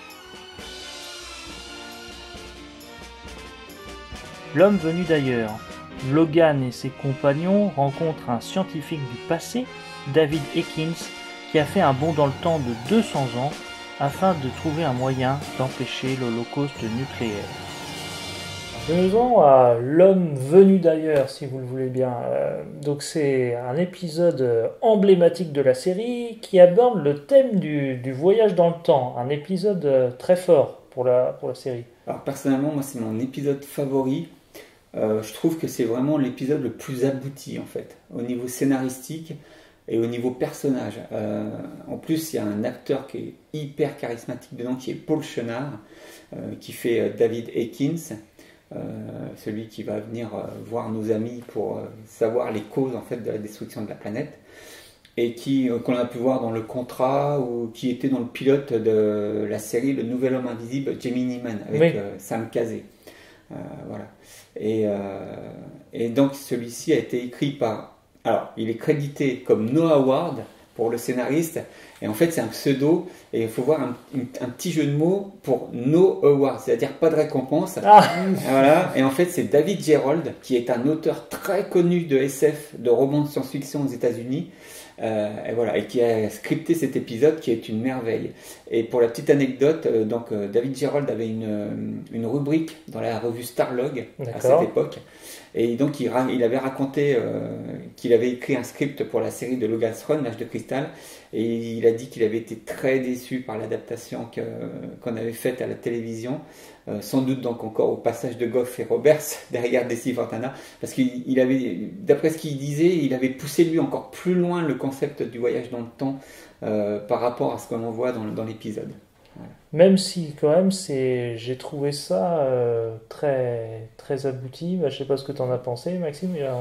L'homme venu d'ailleurs. Logan et ses compagnons rencontrent un scientifique du passé, David Ekins, qui a fait un bond dans le temps de 200 ans afin de trouver un moyen d'empêcher l'holocauste nucléaire. Venons-en à l'homme venu d'ailleurs, si vous le voulez bien. Donc c'est un épisode emblématique de la série qui aborde le thème du voyage dans le temps. Un épisode très fort pour la série. Alors personnellement, moi c'est mon épisode favori. Je trouve que c'est vraiment l'épisode le plus abouti en fait, au niveau scénaristique et au niveau personnage. En plus, il y a un acteur qui est hyper charismatique dedans, qui est Paul Chenard, qui fait David Ekins. Celui qui va venir voir nos amis pour savoir les causes en fait de la destruction de la planète et qu'on a pu voir dans le contrat ou qui était dans le pilote de la série Le Nouvel Homme Invisible, Gemini Man avec Sam Casey. Voilà. Et donc celui-ci a été écrit par, alors il est crédité comme Noah Ward pour le scénariste, et en fait c'est un pseudo, et il faut voir un petit jeu de mots pour No Award, c'est-à-dire pas de récompense. Voilà. Et en fait c'est David Gerrold, qui est un auteur très connu de SF, de romans de science-fiction aux États-Unis, et voilà, et qui a scripté cet épisode qui est une merveille. Et pour la petite anecdote, David Gerrold avait une rubrique dans la revue Starlog à cette époque, et donc il avait raconté qu'il avait écrit un script pour la série de Logan's Run, L'Âge de Cristal, et il a dit qu'il avait été très déçu par l'adaptation qu'on avait faite à la télévision, sans doute donc encore au passage de Goff et Roberts derrière Desi Fontana, parce qu'il avait, d'après ce qu'il disait, il avait poussé lui encore plus loin le concept du voyage dans le temps par rapport à ce qu'on voit dans l'épisode. Voilà. Même si quand même j'ai trouvé ça très, très abouti. Je sais pas ce que tu en as pensé, Maxime, mais ça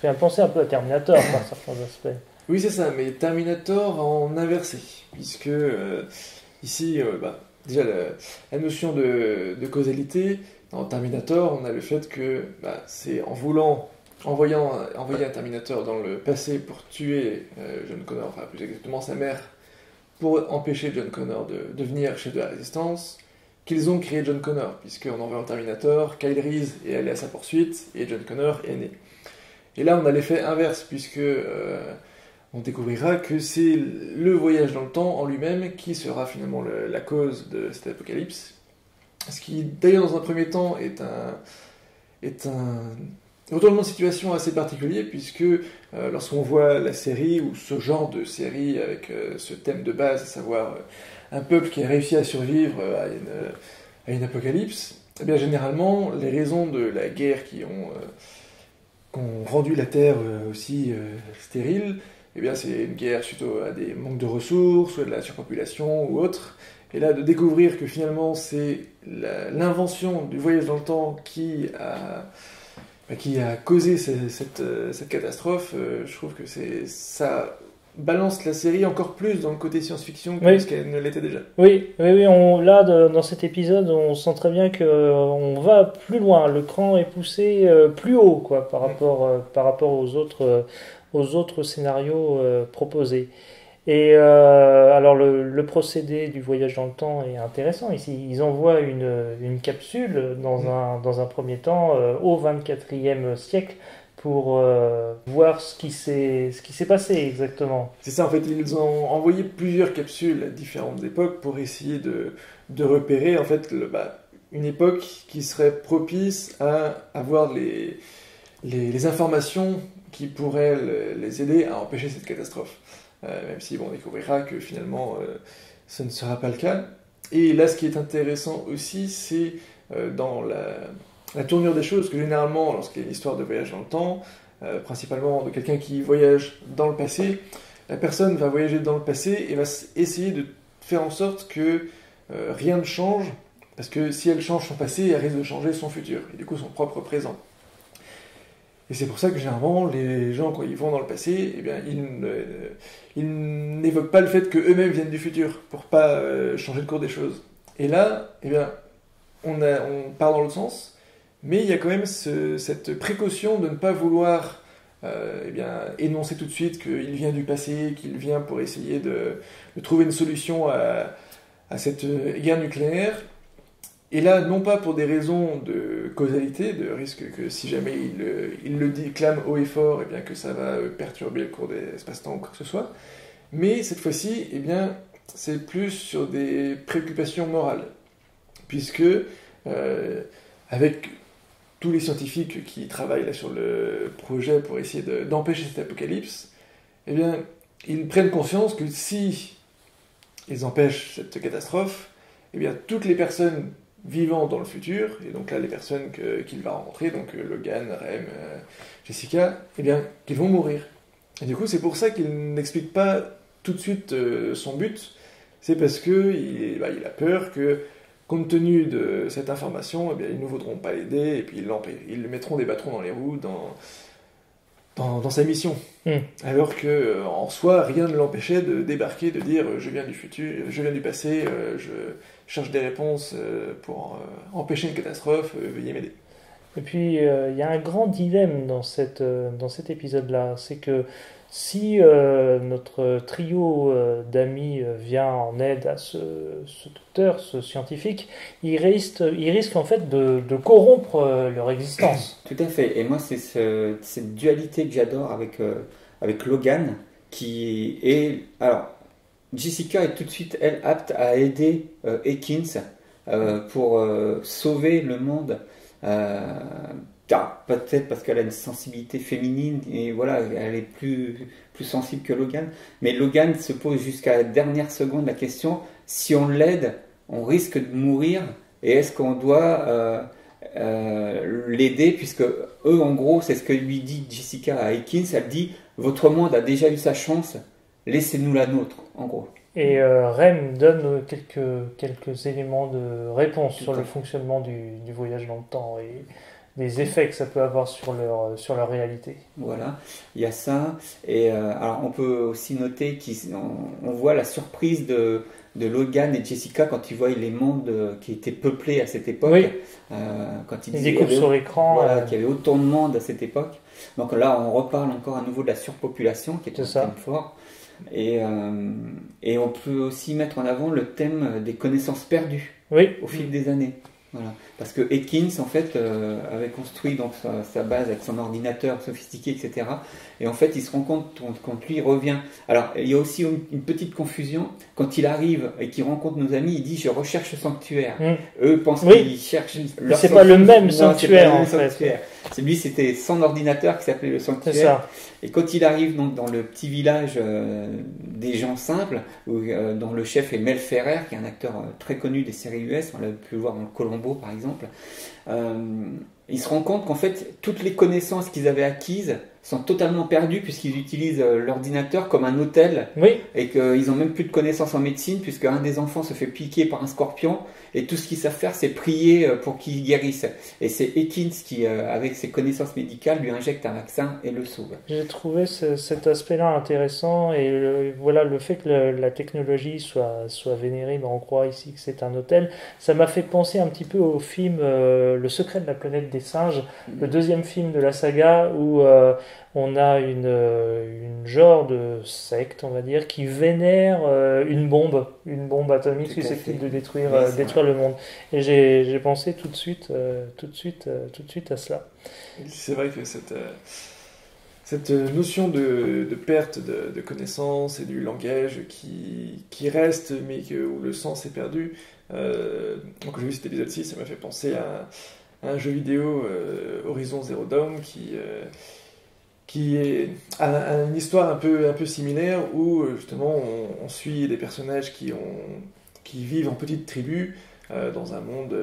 fait penser un peu à Terminator par certains aspects. Oui, c'est ça, mais Terminator en inversé, puisque ici, déjà la notion de causalité, dans Terminator, on a le fait que c'est en envoyant un Terminator dans le passé pour tuer John Connor, enfin plus exactement sa mère, pour empêcher John Connor de venir chez de la Résistance, qu'ils ont créé John Connor, puisqu'en envoyant Terminator, Kyle Reese est allé à sa poursuite et John Connor est né. Et là, on a l'effet inverse, puisque on découvrira que c'est le voyage dans le temps en lui-même qui sera finalement la cause de cet apocalypse. Ce qui, d'ailleurs, dans un premier temps, est un retournement de situation assez particulier, puisque lorsqu'on voit la série, ou ce genre de série avec ce thème de base, à savoir un peuple qui a réussi à survivre à une apocalypse, eh bien, généralement, les raisons de la guerre qui ont rendu la Terre aussi stérile, eh bien, c'est une guerre suite à des manques de ressources, ou à de la surpopulation ou autre. Et là, de découvrir que finalement, c'est l'invention du voyage dans le temps qui a causé cette catastrophe, je trouve que ça balance la série encore plus dans le côté science-fiction que ce qu'elle ne l'était déjà. Oui, là, dans cet épisode, on sent très bien qu'on va plus loin. Le cran est poussé plus haut, quoi, par rapport aux autres scénarios proposés. Et alors le procédé du voyage dans le temps est intéressant. Ici, ils envoient une capsule dans un premier temps au 24e siècle pour voir ce qui s'est passé exactement. C'est ça, en fait, ils ont envoyé plusieurs capsules à différentes époques pour essayer de repérer en fait une époque qui serait propice à avoir les informations qui pourraient les aider à empêcher cette catastrophe. Même si on découvrira que finalement ce ne sera pas le cas. Et là, ce qui est intéressant aussi, c'est dans la tournure des choses, que généralement, lorsqu'il y a une histoire de voyage dans le temps, principalement de quelqu'un qui voyage dans le passé, la personne va voyager dans le passé et va essayer de faire en sorte que rien ne change, parce que si elle change son passé, elle risque de changer son futur, et du coup son propre présent. Et c'est pour ça que généralement, les gens, quand ils vont dans le passé, eh bien, ils n'évoquent pas le fait qu'eux-mêmes viennent du futur, pour pas changer le cours des choses. Et là, eh bien, on part dans l'autre sens, mais il y a quand même cette précaution de ne pas vouloir eh bien, énoncer tout de suite qu'il vient du passé, qu'il vient pour essayer de trouver une solution à cette guerre nucléaire. Et là, non pas pour des raisons de causalité, de risque que si jamais il le clame haut et fort, eh bien, que ça va perturber le cours des espaces-temps ou quoi que ce soit, mais cette fois-ci, eh bien, c'est plus sur des préoccupations morales, puisque avec tous les scientifiques qui travaillent là sur le projet pour essayer d'empêcher cet apocalypse, eh bien, ils prennent conscience que si ils empêchent cette catastrophe, eh bien, toutes les personnes vivant dans le futur, et donc là les personnes qu'il va rencontrer, donc Logan, Rem, Jessica, eh bien, qu'ils vont mourir. Et du coup, c'est pour ça qu'il n'explique pas tout de suite son but, c'est parce que il a peur que, compte tenu de cette information, eh bien, ils ne voudront pas l'aider, et puis ils lui mettront des bâtons dans les roues dans sa mission. Alors que en soi, rien ne l'empêchait de débarquer, de dire je viens du futur, je viens du passé, je cherche des réponses pour empêcher une catastrophe, veuillez m'aider. Et puis il y a un grand dilemme dans cet épisode-là, c'est que si notre trio d'amis vient en aide à ce docteur, ce scientifique, il risque en fait de corrompre leur existence. Tout à fait. Et moi, c'est cette dualité que j'adore avec Logan, qui est... Alors, Jessica est tout de suite, elle, apte à aider Ekins pour sauver le monde. Peut-être parce qu'elle a une sensibilité féminine et voilà, elle est plus sensible que Logan. Mais Logan se pose jusqu'à la dernière seconde la question, si on l'aide, on risque de mourir et est-ce qu'on doit l'aider, puisque eux, en gros, c'est ce que lui dit Jessica à Ekins, elle dit, votre monde a déjà eu sa chance, laissez-nous la nôtre, en gros. Et Rem donne quelques éléments de réponse sur le fonctionnement du voyage dans le temps et les effets que ça peut avoir sur leur réalité. Voilà, il y a ça. Et alors on peut aussi noter qu'on voit la surprise de Logan et Jessica quand ils voient les mondes qui étaient peuplés à cette époque. Oui. Quand ils découvrent sur l'écran. Voilà, qu'il y avait autant de monde à cette époque. Donc là, on reparle encore à nouveau de la surpopulation qui est un thème fort. Et on peut aussi mettre en avant le thème des connaissances perdues au fil des années. Voilà. Parce que Ekins, en fait, avait construit donc sa base avec son ordinateur sophistiqué, etc. Et en fait, il se rend compte quand lui revient. Alors, il y a aussi une petite confusion. Quand il arrive et qu'il rencontre nos amis, il dit « je recherche le sanctuaire ». Eux pensent qu'ils cherchent leur c'est pas le même sanctuaire, en fait. Lui, c'était son ordinateur qui s'appelait le sanctuaire. C'est ça. Et quand il arrive donc dans le petit village des gens simples, dont le chef est Mel Ferrer, qui est un acteur très connu des séries US, on l'a pu le voir dans le Colombo par exemple, il se rend compte qu'en fait toutes les connaissances qu'ils avaient acquises sont totalement perdues puisqu'ils utilisent l'ordinateur comme un hôtel et qu'ils n'ont même plus de connaissances en médecine puisque un des enfants se fait piquer par un scorpion et tout ce qu'ils savent faire c'est prier pour qu'il guérisse. Et c'est Ekins qui, avec ses connaissances médicales, lui injecte un vaccin et le sauve. J'ai trouvé cet aspect-là intéressant et voilà, le fait que la technologie soit vénérée, mais on croit ici que c'est un hôtel, ça m'a fait penser un petit peu au film Le secret de la planète des singes, le deuxième film de la saga où on a une genre de secte, on va dire, qui vénère une bombe atomique susceptible de détruire le monde. Et j'ai pensé tout de suite à cela. C'est vrai que cette notion de perte de connaissances et du langage qui reste, mais où le sens est perdu, donc j'ai vu cet épisode 6, ça m'a fait penser à un jeu vidéo Horizon Zero Dawn qui a une histoire un peu similaire où justement on suit des personnages qui vivent en petites tribus dans un monde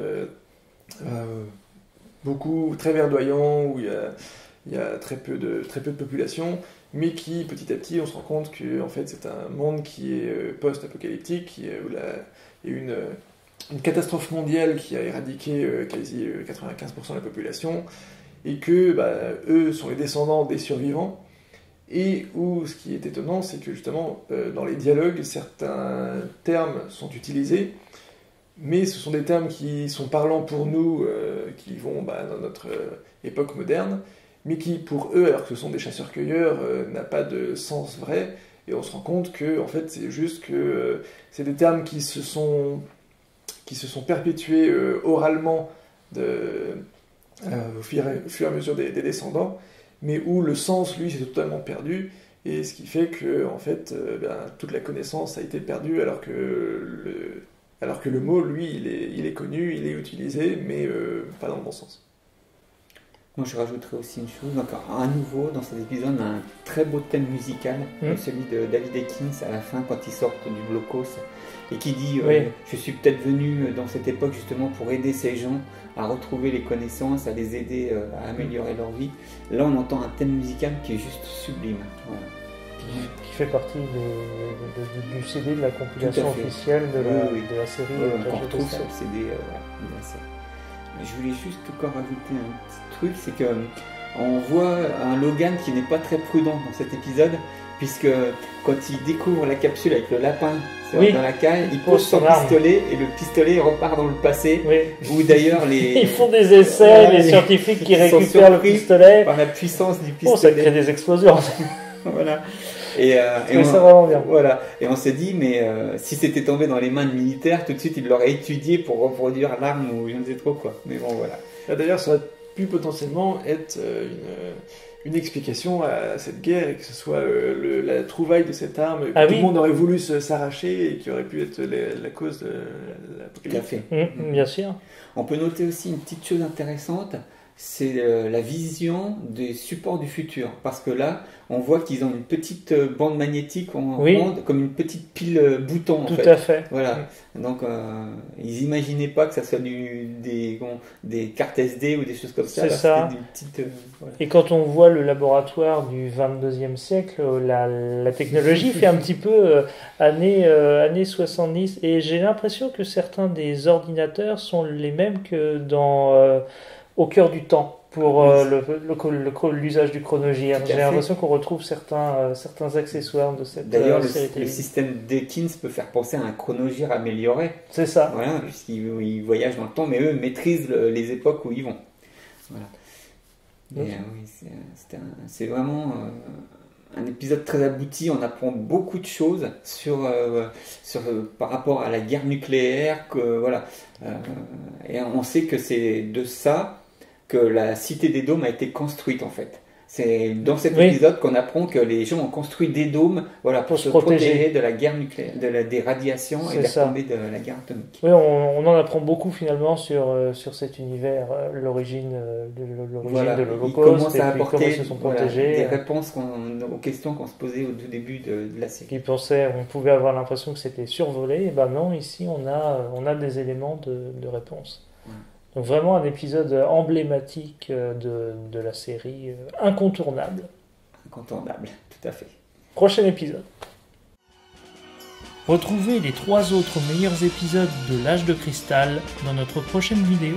très verdoyant où il y a très peu de population, mais qui petit à petit on se rend compte que en fait c'est un monde qui est post-apocalyptique, où il y a eu une catastrophe mondiale qui a éradiqué quasi 95% de la population, et que eux sont les descendants des survivants, et où ce qui est étonnant, c'est que justement dans les dialogues, certains termes sont utilisés mais ce sont des termes qui sont parlants pour nous, qui vont dans notre époque moderne, mais qui pour eux, alors que ce sont des chasseurs-cueilleurs, n'a pas de sens vrai, et on se rend compte que en fait c'est juste que c'est des termes qui se sont perpétués oralement au fur et à mesure des descendants, mais où le sens, lui, s'est totalement perdu, et ce qui fait que en fait, toute la connaissance a été perdue, alors que le mot, lui, il est connu, il est utilisé, mais pas dans le bon sens. Moi, je rajouterais aussi une chose. Donc, à nouveau, dans cet épisode, on a un très beau thème musical, comme celui de David Ekins à la fin, quand ils sortent du blocos, et qui dit je suis peut-être venu dans cette époque justement pour aider ces gens à retrouver les connaissances, à les aider à améliorer leur vie. Là, on entend un thème musical qui est juste sublime. Voilà. Qui fait partie du CD de la compilation officielle de la série. Qu'on retrouve sur le CD de la série. Je voulais juste encore ajouter un petit truc, c'est que on voit un Logan qui n'est pas très prudent dans cet épisode, puisque quand il découvre la capsule avec le lapin dans la cale, il pose son pistolet et le pistolet repart dans le passé. Ou d'ailleurs ils font des essais, les scientifiques qui récupèrent le pistolet par la puissance du pistolet. Ça crée des explosions. Voilà. Et ça vraiment bien. Voilà. Et on s'est dit, mais si c'était tombé dans les mains de militaires, tout de suite ils l'auraient étudié pour reproduire l'arme ou je ne sais trop quoi. Mais bon, voilà. D'ailleurs, ça aurait pu potentiellement être une explication à cette guerre, et que ce soit la trouvaille de cette arme, que tout le monde aurait voulu s'arracher et qui aurait pu être la cause de l'apocalypse. Tout à fait. Bien sûr. On peut noter aussi une petite chose intéressante, c'est la vision des supports du futur. Parce que là, on voit qu'ils ont une petite bande magnétique ronde, comme une petite pile bouton. Tout à fait. Voilà. Donc, ils n'imaginaient pas que ça soit des cartes SD ou des choses comme ça. C'est ça. Voilà. Et quand on voit le laboratoire du 22e siècle, la technologie fait un petit peu années 70. Et j'ai l'impression que certains des ordinateurs sont les mêmes que dans Au cœur du temps, pour l'usage du chronogir. J'ai l'impression qu'on retrouve certains accessoires de cette série. D'ailleurs, le système d'Ekins peut faire penser à un chronogir amélioré. C'est ça. Voilà, puisqu'ils voyagent dans le temps, mais eux maîtrisent les époques où ils vont. Voilà. C'est vraiment un épisode très abouti. On apprend beaucoup de choses par rapport à la guerre nucléaire. Et on sait que c'est de ça que la cité des dômes a été construite en fait. C'est dans cet épisode qu'on apprend que les gens ont construit des dômes pour se protéger de la guerre nucléaire, des radiations et des retombées de la guerre atomique. Oui, on en apprend beaucoup finalement sur cet univers, l'origine de l'Holocauste, ils commencent à apporter comment ils se sont protégés. Des réponses aux questions qu'on se posait au tout début de la série. On pouvait avoir l'impression que c'était survolé, et ben non, ici on a des éléments de réponse. Donc vraiment un épisode emblématique de la série, incontournable. Incontournable, tout à fait. Prochain épisode. Retrouvez les 3 autres meilleurs épisodes de l'Âge de Cristal dans notre prochaine vidéo.